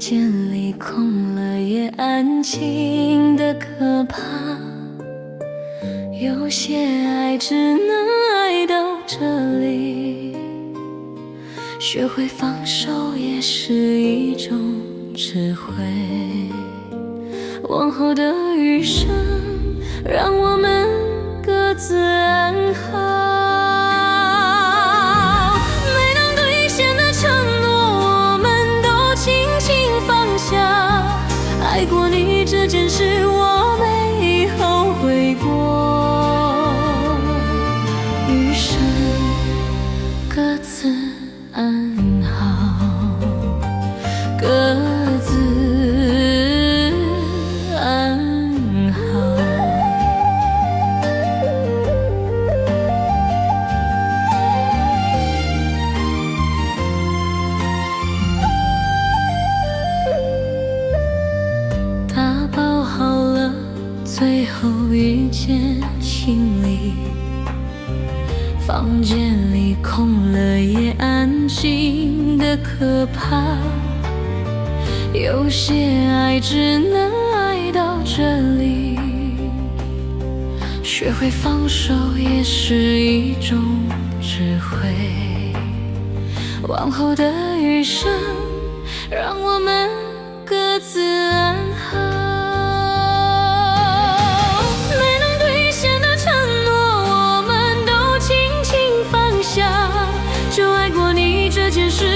间里空了也安静的可怕，有些爱只能爱到这里，学会放手也是一种智慧。往后的余生，让我们各自安好。没能兑现的承诺，我们都轻轻放下。爱过你这件事，我没后悔过。余生各自安好，各自安好。打包好了最后一件行李，房间里空了也安静的可怕，有些爱只能爱到这里，学会放手也是一种智慧。往后的余生，让我们各自安好。没能兑现的承诺，我们都轻轻放下。就爱过你这件事，